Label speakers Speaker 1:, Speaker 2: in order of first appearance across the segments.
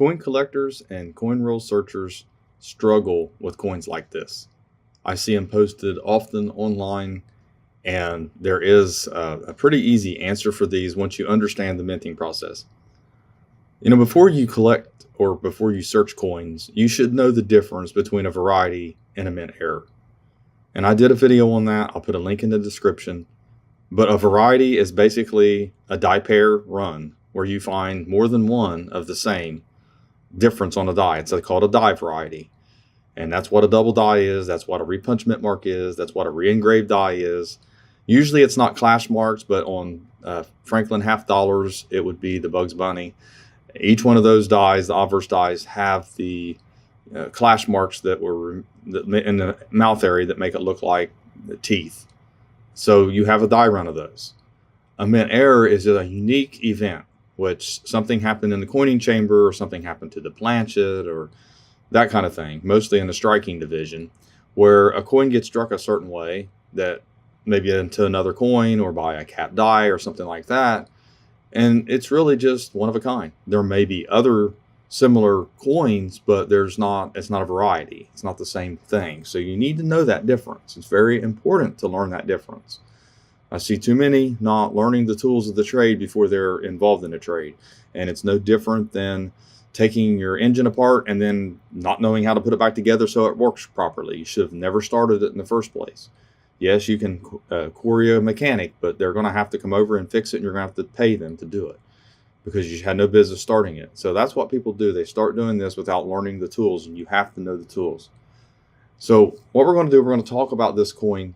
Speaker 1: Coin collectors and coin roll searchers struggle with coins like this. I see them posted often online, and there is a pretty easy answer for these once you understand the minting process. Before you collect or before you search coins, you should know the difference between a variety and a mint error. And I did a video on that. I'll put a link in the description. But a variety is basically a die pair run where you find more than one of the same difference on a die. It's called a die variety. And that's what a double die is. That's what a repunch mint mark is. That's what a re-engraved die is. Usually it's not clash marks, but on Franklin half dollars, it would be the Bugs Bunny. Each one of those dies, the obverse dies, have the clash marks that were in the mouth area that make it look like the teeth. So you have a die run of those. A mint error is a unique event, which something happened in the coining chamber or something happened to the planchet or that kind of thing, mostly in the striking division, where a coin gets struck a certain way that maybe into another coin or by a cap die or something like that. And it's really just one of a kind. There may be other similar coins, but it's not a variety. It's not the same thing. So you need to know that difference. It's very important to learn that difference. I see too many not learning the tools of the trade before they're involved in a trade. And it's no different than taking your engine apart and then not knowing how to put it back together so it works properly. You should have never started it in the first place. Yes, you can query a mechanic, but they're going to have to come over and fix it, and you're going to have to pay them to do it because you had no business starting it. So that's what people do. They start doing this without learning the tools, and you have to know the tools. So what we're going to do, we're going to talk about this coin.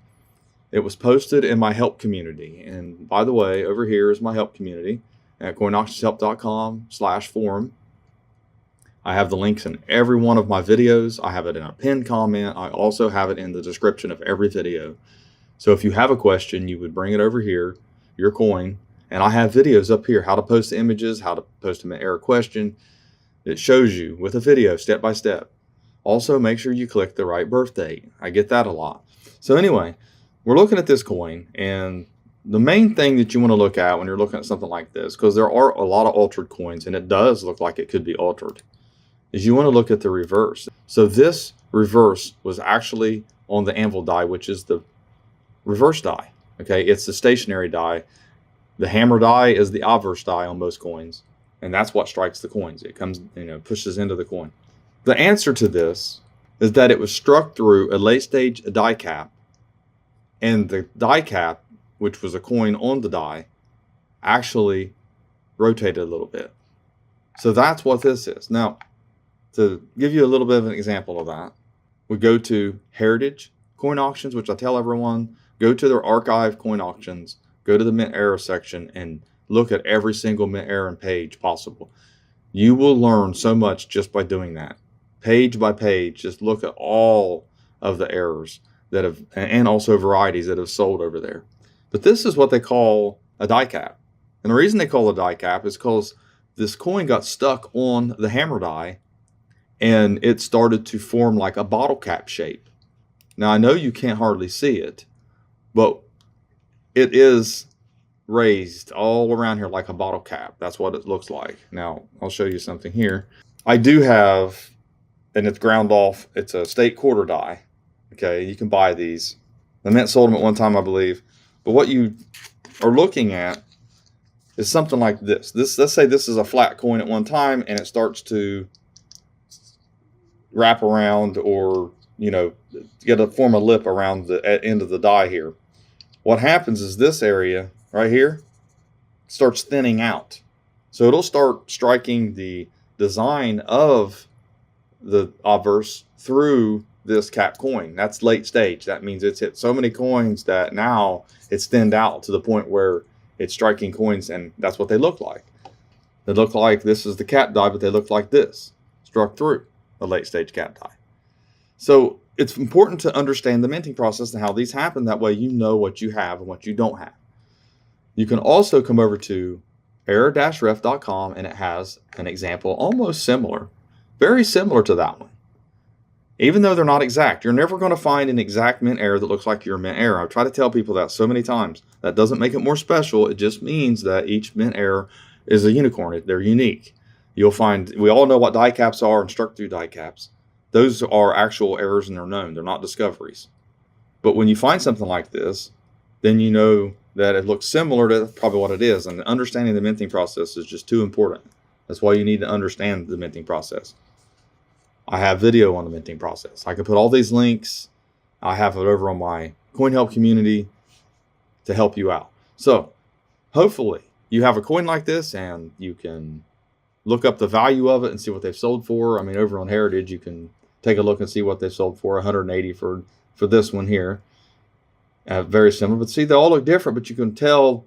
Speaker 1: It was posted in my help community. And by the way, over here is my help community at coinauctionshelp.com/forum. I have the links in every one of my videos. I have it in a pinned comment. I also have it in the description of every video. So if you have a question, you would bring it over here, your coin, and I have videos up here, how to post the images, how to post an error question. It shows you with a video, step by step. Also, make sure you click the right birth date. I get that a lot. So anyway, we're looking at this coin, and the main thing that you want to look at when you're looking at something like this, because there are a lot of altered coins, and it does look like it could be altered, is you want to look at the reverse. So this reverse was actually on the anvil die, which is the reverse die. Okay, it's the stationary die. The hammer die is the obverse die on most coins, and that's what strikes the coins. It comes, pushes into the coin. The answer to this is that it was struck through a late stage die cap, and the die cap, which was a coin on the die, actually rotated a little bit. So that's what this is. Now, to give you a little bit of an example of that, we go to Heritage Coin Auctions, which I tell everyone, go to their archive coin auctions, go to the mint error section, and look at every single mint error page possible. You will learn so much just by doing that. Page by page, just look at all of the errors that have, and also varieties that have sold over there. But this is what they call a die cap. And the reason they call it a die cap is because this coin got stuck on the hammer die, and it started to form like a bottle cap shape. Now, I know you can't hardly see it, but it is raised all around here like a bottle cap. That's what it looks like. Now, I'll show you something here. I do have, and it's ground off, it's a state quarter die. Okay, you can buy these. The mint sold them at one time, I believe. But what you are looking at is something like this. Let's say this is a flat coin at one time, and it starts to wrap around, or form a lip around the end of the die here. What happens is this area right here starts thinning out. So it'll start striking the design of the obverse through this cap coin. That's late stage. That means it's hit so many coins that now it's thinned out to the point where it's striking coins, and that's what they look like. They look like this is the cap die, but they look like this, struck through a late stage cap die. So it's important to understand the minting process and how these happen. That way you know what you have and what you don't have. You can also come over to error-ref.com, and it has an example almost similar, very similar to that one. Even though they're not exact, you're never going to find an exact mint error that looks like your mint error. I've tried to tell people that so many times. That doesn't make it more special. It just means that each mint error is a unicorn. They're unique. you'll find, we all know what die caps are and struck through die caps. Those are actual errors and they're known. They're not discoveries. But when you find something like this, then you know that it looks similar to probably what it is. And understanding the minting process is just too important. That's why you need to understand the minting process. I have video on the minting process. I can put all these links. I have it over on my CoinHelp community to help you out. So hopefully you have a coin like this and you can look up the value of it and see what they've sold for. I mean, over on Heritage, you can take a look and see what they've sold for. 180 for this one here. Very similar, but see, they all look different, but you can tell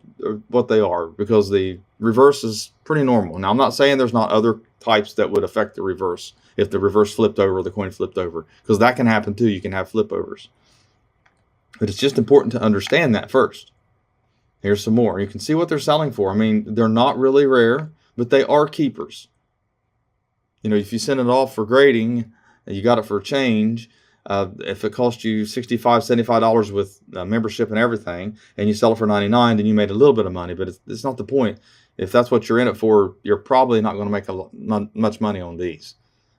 Speaker 1: what they are because the reverse is pretty normal. Now, I'm not saying there's not other types that would affect the reverse if the reverse flipped over, the coin flipped over, because that can happen too. You can have flip overs. But it's just important to understand that first. Here's some more. You can see what they're selling for. I mean, they're not really rare, but they are keepers. You know, if you send it off for grading, and you got it for change, if it cost you $65, $75 with membership and everything, and you sell it for $99, then you made a little bit of money, but it's not the point. If that's what you're in it for, you're probably not going to make much money on these.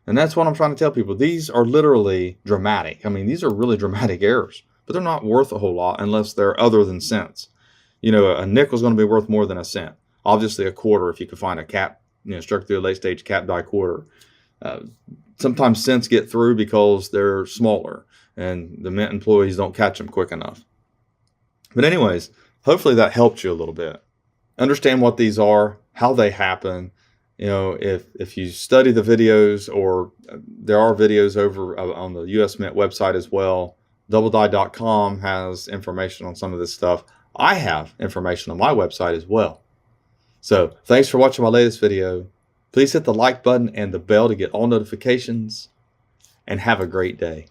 Speaker 1: And that's what I'm trying to tell people. These are literally dramatic. I mean, these are really dramatic errors, but they're not worth a whole lot unless they're other than cents. You know, a nickel is going to be worth more than a cent. Obviously, a quarter, if you could find a cap, you know, struck through a late stage cap die quarter. Sometimes cents get through because they're smaller and the mint employees don't catch them quick enough. But anyways, hopefully that helped you a little bit. Understand what these are, how they happen. You know, if you study the videos, or there are videos over on the US Mint website as well. DoubleDie.com has information on some of this stuff. I have information on my website as well. So thanks for watching my latest video. Please hit the like button and the bell to get all notifications, and have a great day.